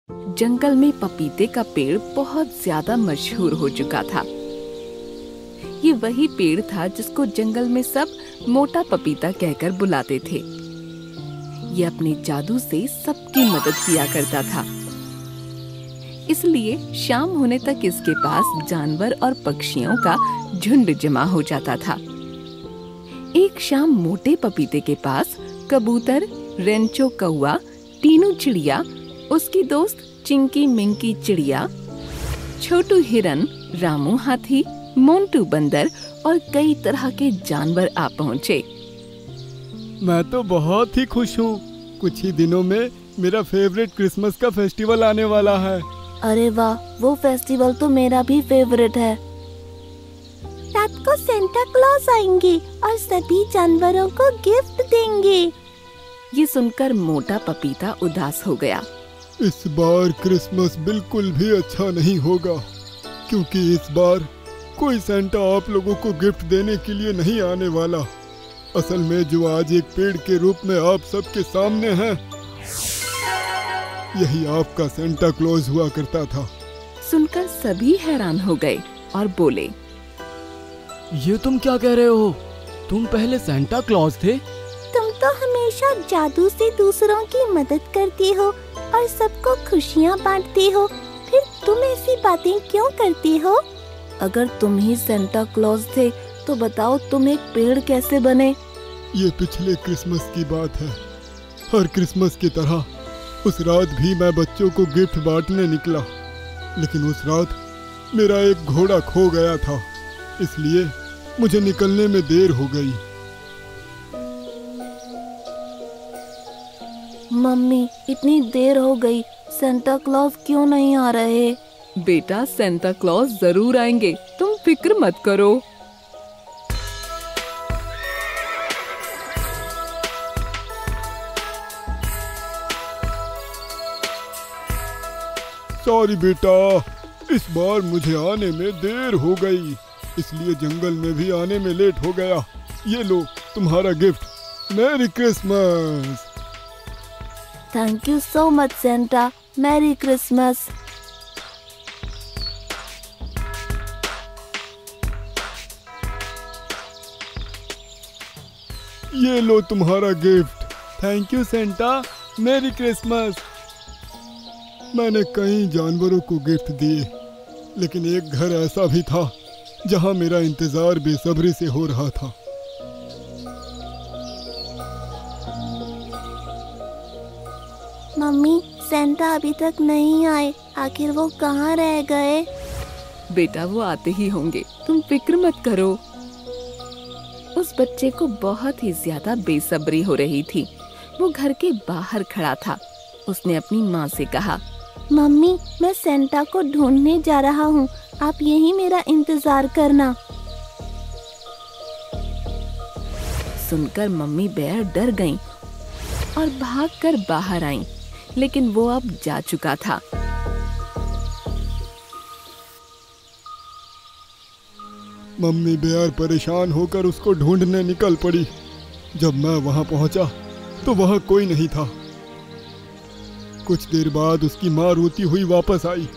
जंगल में पपीते का पेड़ बहुत ज्यादा मशहूर हो चुका था। ये वही पेड़ था जिसको जंगल में सब मोटा पपीता कहकर बुलाते थे। ये अपने जादू से सबकी मदद किया करता था, इसलिए शाम होने तक इसके पास जानवर और पक्षियों का झुंड जमा हो जाता था। एक शाम मोटे पपीते के पास कबूतर, रेंचो कौआ, टीनू चिड़िया, उसकी दोस्त चिंकी मिंकी चिड़िया, छोटू हिरन, रामू हाथी, मोंटू बंदर और कई तरह के जानवर आ पहुँचे। मैं तो बहुत ही खुश हूँ। कुछ ही दिनों में मेरा फेवरेट क्रिसमस का फेस्टिवल आने वाला है। अरे वाह, वो फेस्टिवल तो मेरा भी फेवरेट है। रात को सेंटा क्लॉज आएंगे और सभी जानवरों को गिफ्ट देंगे। ये सुनकर मोटा पपीता उदास हो गया। इस बार क्रिसमस बिल्कुल भी अच्छा नहीं होगा, क्योंकि इस बार कोई सेंटा आप लोगों को गिफ्ट देने के लिए नहीं आने वाला। असल में जो आज एक पेड़ के रूप में आप सबके सामने है, यही आपका सेंटा क्लॉज हुआ करता था। सुनकर सभी हैरान हो गए और बोले, ये तुम क्या कह रहे हो? तुम पहले सेंटा क्लॉज थे? तुम तो हमेशा जादू से दूसरों की मदद करती हो और सबको खुशियाँ बांटती हो, फिर तुम ऐसी बातें क्यों करती हो? अगर तुम ही सेंटा क्लॉज थे तो बताओ तुम एक पेड़ कैसे बने? ये पिछले क्रिसमस की बात है। हर क्रिसमस की तरह उस रात भी मैं बच्चों को गिफ्ट बांटने निकला, लेकिन उस रात मेरा एक घोड़ा खो गया था, इसलिए मुझे निकलने में देर हो गई। मम्मी, इतनी देर हो गई, सेंटा क्लॉज क्यों नहीं आ रहे? बेटा, सेंटा क्लॉज जरूर आएंगे, तुम फिक्र मत करो। सॉरी बेटा, इस बार मुझे आने में देर हो गई, इसलिए जंगल में भी आने में लेट हो गया। ये लो तुम्हारा gift. Merry Christmas. Thank you so much Santa. Merry Christmas. ये लो तुम्हारा gift. Thank you Santa. Merry Christmas. मैंने कई जानवरों को गिफ्ट दिए, लेकिन एक घर ऐसा भी था जहां मेरा इंतजार बेसब्री से हो रहा था। मम्मी, सेंटा अभी तक नहीं आए, आखिर वो कहाँ रह गए? बेटा, वो आते ही होंगे, तुम फिक्र मत करो। उस बच्चे को बहुत ही ज्यादा बेसब्री हो रही थी। वो घर के बाहर खड़ा था। उसने अपनी माँ से कहा, मम्मी, मैं सेंटा को ढूंढने जा रहा हूँ, आप यहीं मेरा इंतजार करना। सुनकर मम्मी बेयर डर गईं और भागकर बाहर आईं, लेकिन वो अब जा चुका था। मम्मी बेयर परेशान होकर उसको ढूंढने निकल पड़ी। जब मैं वहां पहुंचा तो वहां कोई नहीं था। कुछ देर बाद उसकी माँ रोती हुई वापस आई।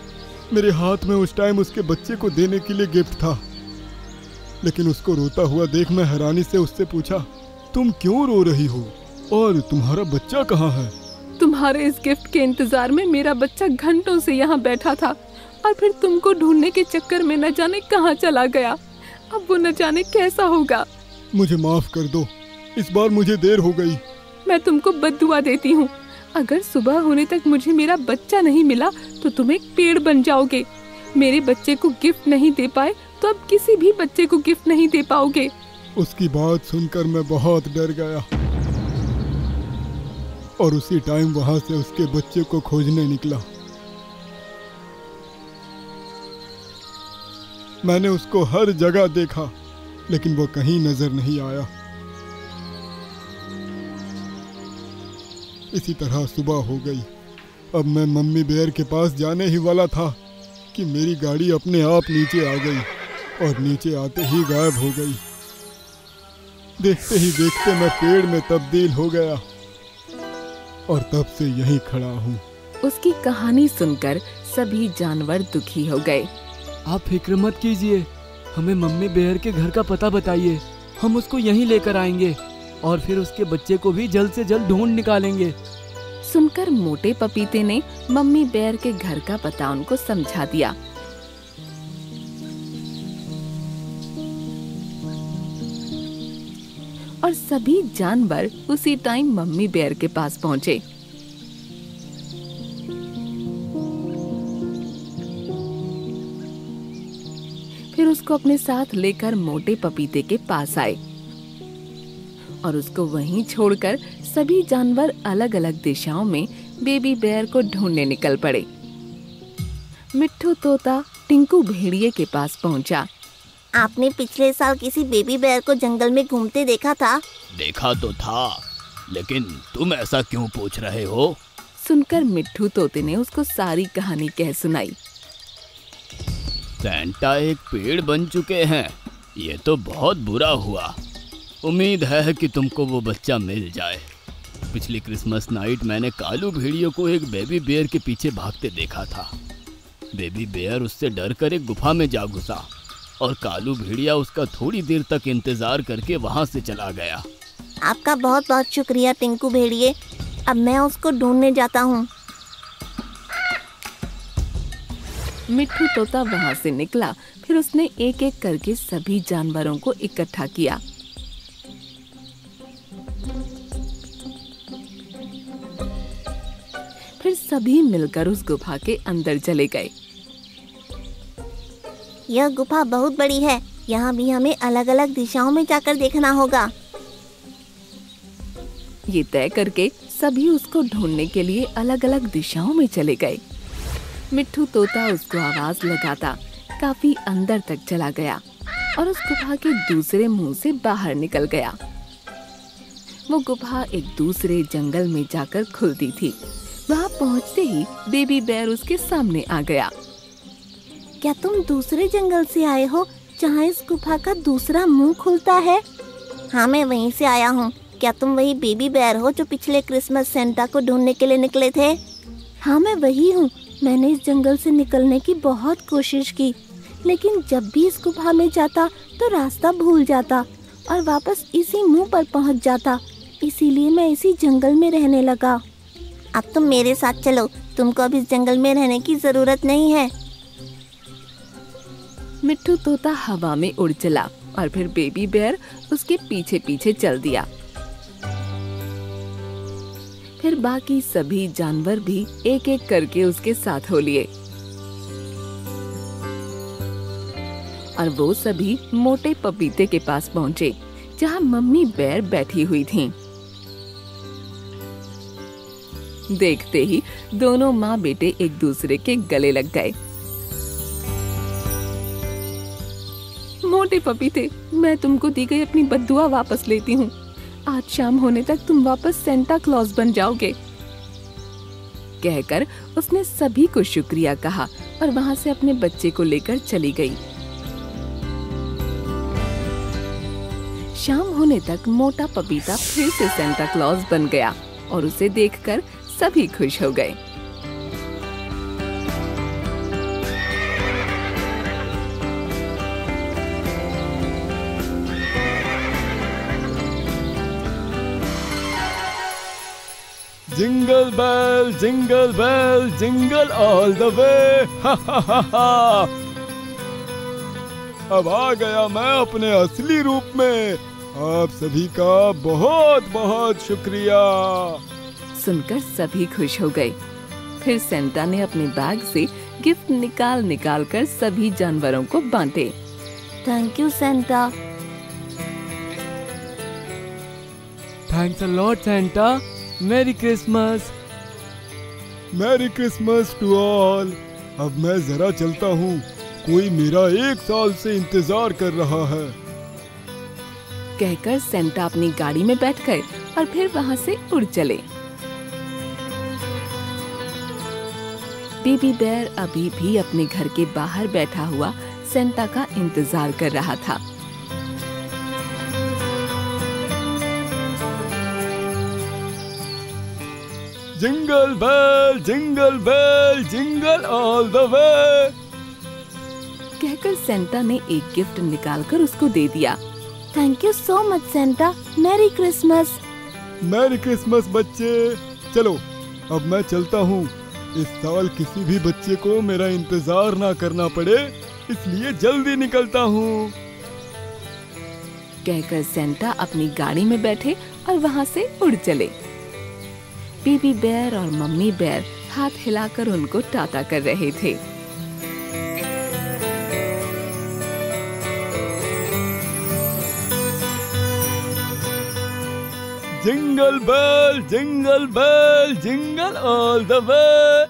मेरे हाथ में उस टाइम उसके बच्चे को देने के लिए गिफ्ट था, लेकिन उसको रोता हुआ देख मैं हैरानी से उससे पूछा, तुम क्यों रो रही हो और तुम्हारा बच्चा कहाँ है? तुम्हारे इस गिफ्ट के इंतजार में मेरा बच्चा घंटों से यहाँ बैठा था और फिर तुमको ढूंढने के चक्कर में न जाने कहाँ चला गया। अब वो न जाने कैसा होगा। मुझे माफ कर दो, इस बार मुझे देर हो गई। मैं तुमको बद्दुआ देती हूँ, अगर सुबह होने तक मुझे मेरा बच्चा नहीं मिला तो तुम एक पेड़ बन जाओगे। मेरे बच्चे को गिफ्ट नहीं दे पाए तो अब किसी भी बच्चे को गिफ्ट नहीं दे पाओगे। उसकी बात सुनकर मैं बहुत डर गया और उसी टाइम वहां से उसके बच्चे को खोजने निकला। मैंने उसको हर जगह देखा, लेकिन वो कहीं नजर नहीं आया। इसी तरह सुबह हो गई। अब मैं मम्मी बेयर के पास जाने ही वाला था कि मेरी गाड़ी अपने आप नीचे आ गई और नीचे आते ही गायब हो गई। देखते ही देखते मैं पेड़ में तब्दील हो गया और तब से यहीं खड़ा हूँ। उसकी कहानी सुनकर सभी जानवर दुखी हो गए। आप फिक्र मत कीजिए, हमें मम्मी बेयर के घर का पता बताइए, हम उसको यहीं लेकर आएंगे और फिर उसके बच्चे को भी जल्द से जल्द ढूंढ निकालेंगे। सुनकर मोटे पपीते ने मम्मी बेयर के घर का पता उनको समझा दिया। और सभी जानवर उसी टाइम मम्मी बेयर के पास पहुंचे। फिर उसको अपने साथ लेकर मोटे पपीते के पास आए और उसको वहीं छोड़कर सभी जानवर अलग अलग दिशाओं में बेबी बेयर को ढूंढने निकल पड़े। मिट्ठू तोता टिंकू भेड़िए के पास पहुंचा। आपने पिछले साल किसी बेबी बेयर को जंगल में घूमते देखा था? देखा तो था, लेकिन तुम ऐसा क्यों पूछ रहे हो? सुनकर मिट्ठू तोते ने उसको सारी कहानी कह सुनाई। सेंटा एक पेड़ बन चुके हैं, ये तो बहुत बुरा हुआ। उम्मीद है कि तुमको वो बच्चा मिल जाए। पिछली क्रिसमस नाइट मैंने कालू भेड़ियों को एक बेबी बेयर के पीछे भागते देखा था। बेबी बेयर उससे डर कर एक गुफा में जा घुसा और कालू भेड़िया उसका थोड़ी देर तक इंतजार करके वहां से चला गया। आपका बहुत बहुत शुक्रिया टिंकू भेड़िए, अब मैं उसको ढूंढने जाता हूँ। मिट्ठू तोता वहां से निकला। फिर उसने एक एक करके सभी जानवरों को इकट्ठा किया। फिर सभी मिलकर उस गुफा के अंदर चले गए। यह गुफा बहुत बड़ी है, यहाँ भी हमें अलग अलग दिशाओं में जाकर देखना होगा। ये तय करके सभी उसको ढूंढने के लिए अलग अलग दिशाओं में चले गए। मिट्ठू तोता उसको आवाज लगाता काफी अंदर तक चला गया और उस गुफा के दूसरे मुंह से बाहर निकल गया। वो गुफा एक दूसरे जंगल में जाकर खुलती थी। वहाँ पहुँचते ही बेबी बेयर उसके सामने आ गया। क्या तुम दूसरे जंगल से आए हो जहाँ इस गुफा का दूसरा मुंह खुलता है? हाँ, मैं वहीं से आया हूँ। क्या तुम वही बेबी बेयर हो जो पिछले क्रिसमस सेंटा को ढूंढने के लिए निकले थे? हाँ, मैं वही हूँ। मैंने इस जंगल से निकलने की बहुत कोशिश की, लेकिन जब भी इस गुफा में जाता तो रास्ता भूल जाता और वापस इसी मुंह पर पहुंच जाता। इसीलिए मैं इसी जंगल में रहने लगा। अब तुम मेरे साथ चलो, तुमको अब इस जंगल में रहने की जरूरत नहीं है। मिट्ठू तोता हवा में उड़ चला और फिर बेबी बेयर उसके पीछे पीछे चल दिया। फिर बाकी सभी जानवर भी एक एक करके उसके साथ हो लिए और वो सभी मोटे पपीते के पास पहुंचे जहां मम्मी बेयर बैठी हुई थीं। देखते ही दोनों माँ बेटे एक दूसरे के गले लग गए। मोटे पपीते, मैं तुमको दी गई अपनी बद्दुआ वापस लेती हूँ। आज शाम होने तक तुम वापस सेंटा क्लॉज बन जाओगे। कहकर उसने सभी को शुक्रिया कहा और वहाँ से अपने बच्चे को लेकर चली गई। शाम होने तक मोटा पपीता फिर से सेंटा क्लॉज बन गया और उसे देखकर सभी खुश हो गए। Jingle bell jingle all the way. हा हा हा हा। अब आ गया मैं अपने असली रूप में। आप सभी का बहुत बहुत शुक्रिया। सुनकर सभी खुश हो गए। फिर सेंटा ने अपने बैग से गिफ्ट निकाल कर सभी जानवरों को बांटे। Thank you Santa. Thanks a lot Santa. Merry Christmas. Merry Christmas to all. अब मैं जरा चलता हूँ, कोई मेरा 1 साल से इंतजार कर रहा है। कहकर सेंटा अपनी गाड़ी में बैठ गए और फिर वहाँ से उड़ चले। बेबी बेयर अभी भी अपने घर के बाहर बैठा हुआ सेंटा का इंतजार कर रहा था। Jingle bell jingle all the way. कहकर सेंटा ने एक गिफ्ट निकालकर उसको दे दिया। Thank you so much Santa. Merry Christmas. Merry Christmas बच्चे। चलो अब मैं चलता हूँ। इस साल किसी भी बच्चे को मेरा इंतजार ना करना पड़े, इसलिए जल्दी निकलता हूँ। कहकर सेंटा अपनी गाड़ी में बैठे और वहाँ से उड़ चले। बेबी बेयर और मम्मी बेयर हाथ हिलाकर उनको टाटा कर रहे थे। Jingle bell jingle all the way.